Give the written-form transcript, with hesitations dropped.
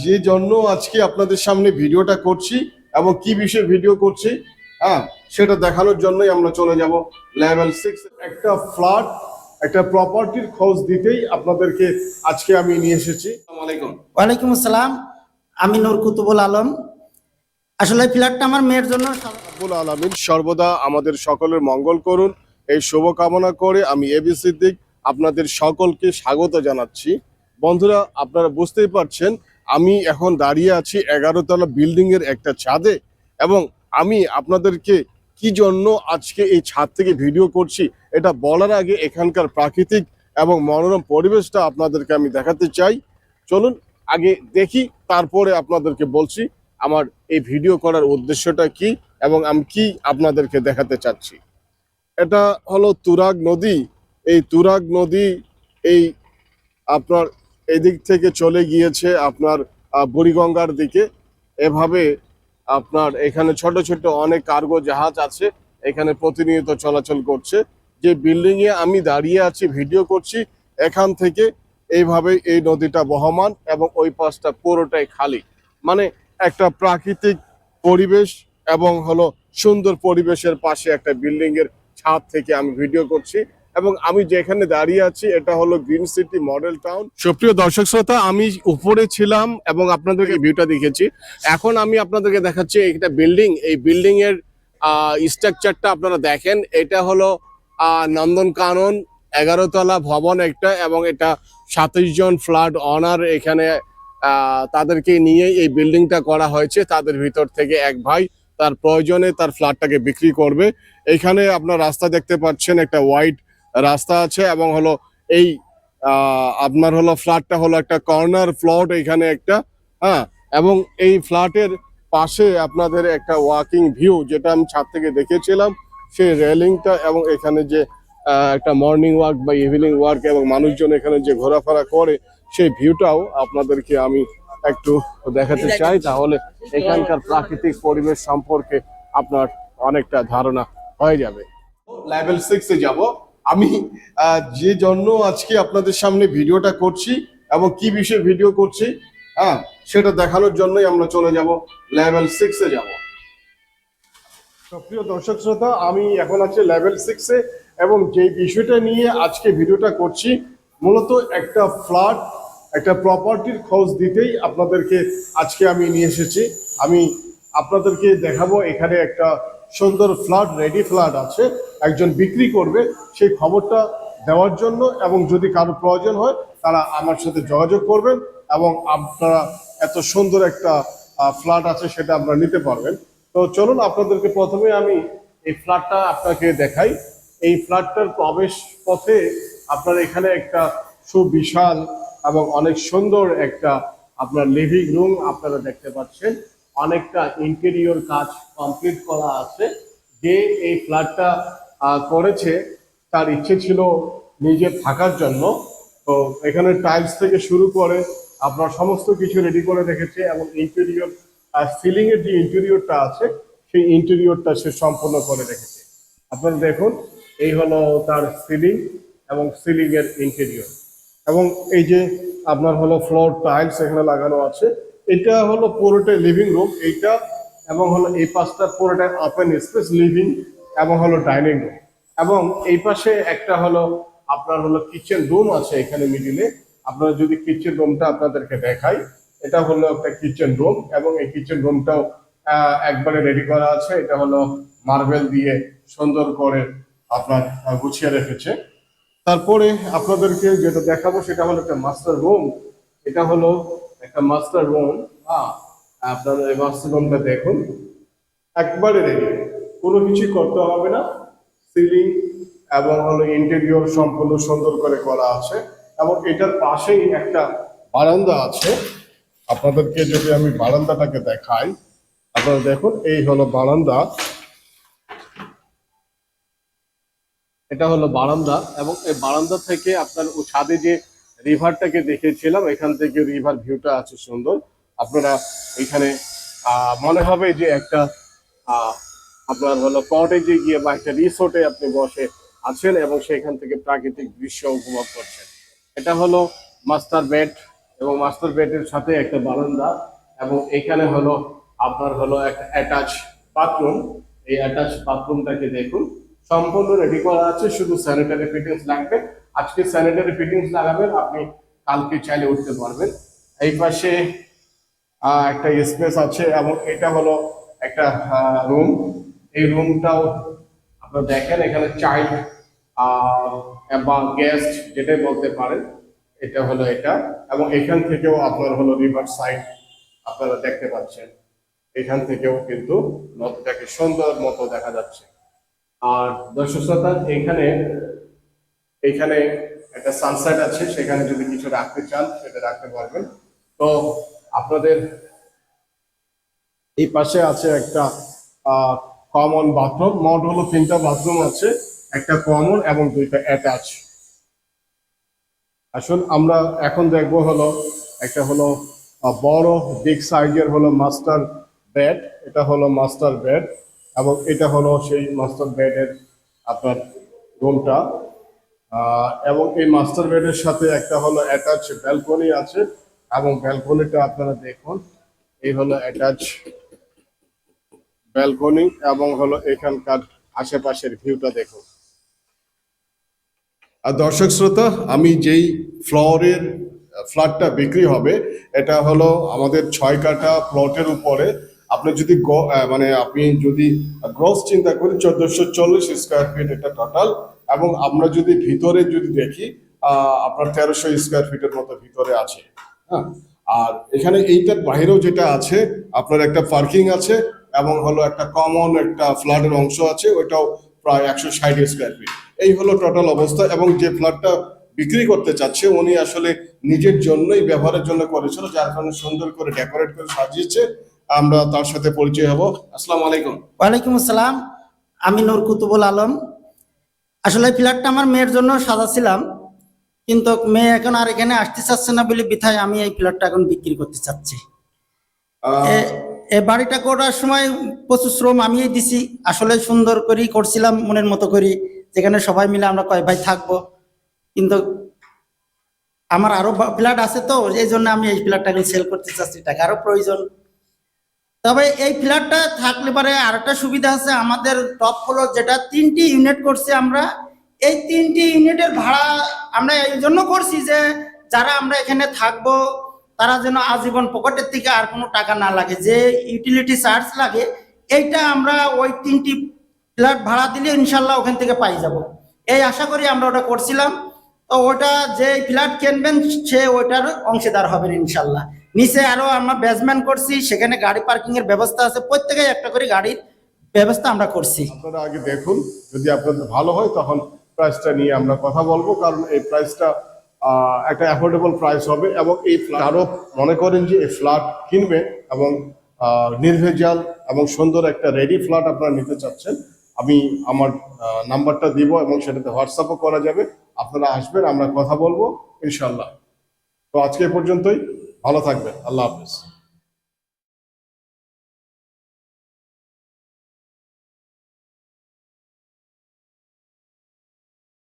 যে জন্য আজকে আপনাদের সামনে ভিডিওটা করছি এবং কি বিষয়ে ভিডিও করছি হ্যাঁ সেটা দেখানোর জন্যই আমরা চলে যাব লেভেল 6 একটা ফ্ল্যাট একটা প্রপার্টির খোঁজ দিতেই আপনাদেরকে আজকে আমি নিয়ে এসেছি। আসসালামু আলাইকুম। ওয়ালাইকুম আসসালাম। আমি নূর কুতুবুল আলম। আসলে ফ্ল্যাটটা আমার মেয়ের জন্য। রব্বুল আলামিন সর্বদা আমাদের সকলের মঙ্গল করুন এই শুভকামনা করে আমি এবি সিদ্দিক আপনাদের সকলকে স্বাগত জানাচ্ছি। বন্ধুরা, আপনারা বুঝতেই পারছেন আমি এখন দাঁড়িয়ে আছি 11 তলা বিল্ডিং এর একটা ছাদে এবং আমি আপনাদেরকে কি জন্য আজকে এই ছাদ থেকে ভিডিও করছি এটা বলার আগে এখানকার প্রাকৃতিক এবং মনোরম পরিবেশটা আপনাদেরকে আমি দেখাতে চাই। চলুন আগে দেখি, তারপরে আপনাদেরকে বলছি আমার এই ভিডিও করার উদ্দেশ্যটা কি এবং আমি কি আপনাদেরকে দেখাতে চাচ্ছি। এটা হলো তুরাগ নদী। এই তুরাগ নদী এই আপনার এদিক থেকে চলে গিয়েছে আপনার বুড়িগঙ্গার দিকে। এভাবে আপনার এখানে ছোট ছোট অনেক কার্গো জাহাজ আছে, এখানে প্রতিনিয়ত চলাচল করছে। যে বিল্ডিং এ আমি দাঁড়িয়ে আছি ভিডিও করছি এখান থেকে এইভাবে এই নদীটা বহমান এবং ওই পাশটা পুরোটাই খালি, মানে একটা প্রাকৃতিক পরিবেশ এবং হলো সুন্দর পরিবেশের পাশে একটা বিল্ডিং এর ছাদ থেকে আমি ভিডিও করছি এবং আমি যেখানে দাঁড়িয়ে আছি এটা হলো গ্রিন সিটি মডেল টাউন। সুপ্রিয় দর্শক শ্রোতা, আমি উপরে ছিলাম এবং আপনাদেরকে ভিউটা দেখেছি। এখন আমি আপনাদেরকে দেখাচ্ছি একটা বিল্ডিং। এই বিল্ডিং এর স্ট্রাকচারটা আপনারা দেখেন। এটা হলো নন্দনকানন 11 তলা ভবন একটা এবং এটা 27 জন ফ্ল্যাট অনার এখানে তাদেরকে নিয়ে এই বিল্ডিংটা করা হয়েছে। তাদের ভিতর থেকে এক ভাই তার প্রয়োজনে তার ফ্ল্যাটটাকে বিক্রি করবে। এখানে আপনার রাস্তা দেখতে পাচ্ছেন, একটা হোয়াইট রাস্তা আছে এবং হলো এই আপনার হলো ফ্ল্যাটটা হলো একটা কর্নার প্লট এখানে একটা হ্যাঁ, এবং এই ফ্ল্যাটের পাশে আপনাদের একটা ওয়াকিং ভিউ যেটা আমি ছাদ থেকে দেখেছিলাম, সেই রেলিংটা এবং এখানে যে একটা মর্নিং ওয়াক বা ইভিনিং ওয়াক এবং মানুষজন এখানে যে ঘোরাফেরা করে সেই ভিউটাও আপনাদেরকে আমি একটু দেখাতে চাই। তাহলে এখানকার প্রাকৃতিক পরিবেশ সম্পর্কে আপনার অনেকটা ধারণা হয়ে যাবে। লেভেল 6 এ যাব আমি। যে জন্য আজকে আপনাদের সামনে ভিডিওটা করছি এবং কি বিষয়ে ভিডিও করছি হ্যাঁ সেটা দেখানোর জন্যই আমরা চলে যাব লেভেল 6 এ যাব। প্রিয় দর্শক শ্রোতা, আমি এখন আছি লেভেল 6 এ এবং যে বিষয়টা নিয়ে আজকে ভিডিওটা করছি মূলত একটা ফ্ল্যাট একটা প্রপার্টির খোঁজ দিতেই আপনাদেরকে আজকে আমি নিয়ে এসেছি। আমি আপনাদেরকে দেখাবো এখানে একটা সুন্দর ফ্ল্যাট, রেডি ফ্ল্যাট আছে, একজন বিক্রি করবে সেই খবরটা দেওয়ার জন্য, এবং যদি কারো প্রয়োজন হয় তারা আমার সাথে যোগাযোগ করবেন এবং আপনারা এত সুন্দর একটা ফ্ল্যাট আছে সেটা আপনারা নিতে পারবেন। তো চলুন আপনাদেরকে প্রথমে আমি এই ফ্ল্যাটটা আপনাকে দেখাই। এই ফ্ল্যাটটার প্রবেশ পথে আপনার এখানে একটা সুবিশাল এবং অনেক সুন্দর একটা আপনার লিভিং রুম আপনারা দেখতে পাচ্ছেন। অনেকটা ইন্টেরিয়র কাজ কমপ্লিট করা আছে। যে এই ফ্ল্যাটটা করেছে তার ইচ্ছে ছিল নিজে থাকার জন্য। তো এখানে টাইলস থেকে শুরু করে আপনার সমস্ত কিছু রেডি করে রেখেছে এবং ইন্টেরিয়র সিলিং এর যে ইন্টেরিয়রটা আছে সেই ইন্টেরিয়রটা সে সম্পূর্ণ করে রেখেছে। আপনারা দেখুন, এই হলো তার সিলিং এবং সিলিং এর ইন্টেরিয়র এবং এই যে আপনার হলো ফ্লোর টাইলস এখানে লাগানো আছে। এটা হলো পুরোটা লিভিং রুম এইটা, এবং হলো এই পাশটা পুরোটা ওপেন স্পেস লিভিং এবং হলো ডাইনিং রুম, এবং এই পাশে একটা হলো আপনার হলো কিচেন রুম আছে এখানে মিডিলে। আপনারা যদি কিচেন রুমটা আপনাদেরকে দেখাই, এটা হলো একটা কিচেন রুম এবং এই কিচেন রুমটাও একবারে রেডি করা আছে। এটা হলো মার্বেল দিয়ে সুন্দর করে আপনার গুছিয়ে রেখেছে। তারপরে আপনাদেরকে যেটা দেখাবো সেটা হলো একটা মাস্টার রুম। এটা হলো একটা মাস্টার রুম। আপনারা এই মাস্টার রুমটা দেখুন, একবারে রেডি, কোনো কিছু করতে হবে না। সিলিং এবং হলো ইন্টেরিয়র সম্পূর্ণ সুন্দর করে করা আছে এবং এটার পাশেই একটা বারান্দা আছে। আপনাদেরকে যদি আমি বারান্দাটাকে দেখাই, আপনারা দেখুন, এই হলো বারান্দা। এটা হলো বারান্দা এবং এই বারান্দা থেকে আপনার ছাদে যে রিভারটাকে দেখেছিলাম এখান থেকে রিভার ভিউটা আছে সুন্দর। আপনারা এখানে মনে হবে যে একটা আপনার হলো কটেজে গিয়ে বা একটা রিসোর্টে আপনি বসে আছেন এবং সেখান থেকে প্রাকৃতিক দৃশ্য উপভোগ করছেন। এটা হলো মাস্টার বেড এবং মাস্টার বেডের সাথে একটা বারান্দা, এবং এখানে হলো আপনার হলো একটা অ্যাটাচ বাথরুম। এই অ্যাটাচ বাথরুমটাকে দেখুন সম্পূর্ণ রেডি করা আছে, শুধু স্যানিটারি ফিটিংস লাগবে। আজকে স্যানিটারি ফিটিংস লাগাবেন, আপনি কালকে চাইলে উঠতে পারবেন। এই পাশে একটা স্পেস আছে, এবং এটা হলো একটা রুম। এই রুমটাও আপনারা দেখেন, এখানে চাইল্ড বা গেস্ট যেটাই বলতে পারেন, এটা হলো এটা। এবং এখান থেকেও আপনার হলো রিভার সাইড আপনারা দেখতে পাচ্ছেন, এখান থেকেও কিন্তু নদীটাকে সুন্দর মতো দেখা যাচ্ছে। আর দর্শক শ্রোতা, এখানে এখানে একটা সানসেট আছে, সেখানে যদি কিছু রাখতে চান সেটা রাখতে পারবেন। তো আপনাদের এই পাশে আছে একটা কমন বাথরুম। মোট হলো 3টা বাথরুম আছে, একটা কমন এবং 2টা অ্যাটাচ। আসুন আমরা এখন দেখবো হলো একটা হলো বড় বিগ সাইজের হলো মাস্টার বেড। এটা হলো মাস্টার বেড, এবং এটা হলো সেই মাস্টার বেডের আপনার রুমটা। এবং এই মাস্টার বেডের সাথে একটা হলো অ্যাটাচ ব্যালকনি আছে, এবং ব্যালকনিটা আপনারা দেখুন, এই হলো অ্যাটাচ ব্যালকনি, এবং হলো এখানকার আশেপাশের ভিউটা দেখুন। আর দর্শক শ্রোতা, আমি যেই ফ্ল্যাটটা বিক্রি হবে, এটা হলো আমাদের 6 কাঠা প্লটের উপরে। আপনি যদি মানে আপনি যদি গ্রস চিন্তা করি 1440 স্কোয়ার ফিট এটা টোটাল। এবং আমরা যদি ভিতরে যদি দেখি আপনার 1300 স্কোয়ার ফিটের মতো ভিতরে আছে। হ্যাঁ, আর এখানে এইটার বাইরেও যেটা আছে আপনার একটা পার্কিং আছে, এবং হলো একটা কমন একটা ফ্ল্যাটের অংশ আছে, ওইটাও প্রায় 160 স্কোয়ার ফিট। এই হলো টোটাল অবস্থা। এবং যে ফ্ল্যাটটা বিক্রি করতে চাচ্ছে উনি আসলে নিজের জন্যই ব্যবহারের জন্য করেছিল, যার কারণে সুন্দর করে ডেকোরেট করে সাজিয়েছে। আমরা তার সাথে পরিচয় হব। আসসালামু আলাইকুম। ওয়ালাইকুম আসসালাম, আমি নূর কুতুবুল আলম। আসলে এই ফ্ল্যাটটা আমার মেয়ের জন্য সাজাছিলাম, কিন্তু মেয়ে এখন আর এখানে আসতে চাচ্ছে না বলে বিধায় আমি এই ফ্ল্যাটটা এখন বিক্রি করতে চাচ্ছি। এই বাড়িটা করার সময় প্রচুর শ্রম আমিই দিছি। আসলে সুন্দর করেই করছিলাম মনের মতো করি, যেখানে সবাই মিলে আমরা কয় ভাই থাকবো। কিন্তু আমার আরো ফ্ল্যাট আছে, তো এই জন্য আমি এই ফ্ল্যাটটাকে সেল করতে চাচ্ছি, টাকা আরো প্রয়োজন। তবে এই ফ্ল্যাটটা থাকলে পারে আর একটা সুবিধা আছে, আমাদের টপ ফ্লোর যেটা 3টি ইউনিট করছি আমরা, এই 3টি ইউনিটের ভাড়া আমরা এই জন্য করছি যে যারা আমরা এখানে থাকবো তারা যেন আজীবন পকেটের থেকে আর কোনো টাকা না লাগে, যে ইউটিলিটি চার্জ লাগে এইটা আমরা ওই 3টি ফ্ল্যাট ভাড়া দিলে ইনশাল্লাহ ওখান থেকে পাই যাব, এই আশা করি আমরা ওটা করছিলাম। তো ওটা যে ফ্ল্যাট কিনবেন সে ওইটার অংশীদার হবেন ইনশাল্লাহ। নিচে আরো আমরা বেসমেন্ট করছি, সেখানে গাড়ি পার্কিং এর ব্যবস্থা আছে, প্রত্যেকে একটা করে গাড়ির ব্যবস্থা আমরা করছি। আপনারা আগে দেখুন, যদি আপনাদের ভালো হয় তখন প্রাইসটা নিয়ে আমরা কথা বলবো, কারণ এই প্রাইসটা একটা অ্যাফোর্ডেবল প্রাইস হবে। এবং এই আরো মনে করেন যে এই ফ্ল্যাট কিনবেন এবং নির্ভেজাল এবং সুন্দর একটা রেডি ফ্ল্যাট আপনারা নিতে চাচ্ছেন, আমি আমার নাম্বারটা দিব এবং সেটাতে হোয়াটসঅ্যাপও করা যাবে। আপনারা আসবেন, আমরা কথা বলবো ইনশাল্লাহ। তো আজকে এ পর্যন্তই, ভালো থাকবেন, আল্লাহ হাফেজ।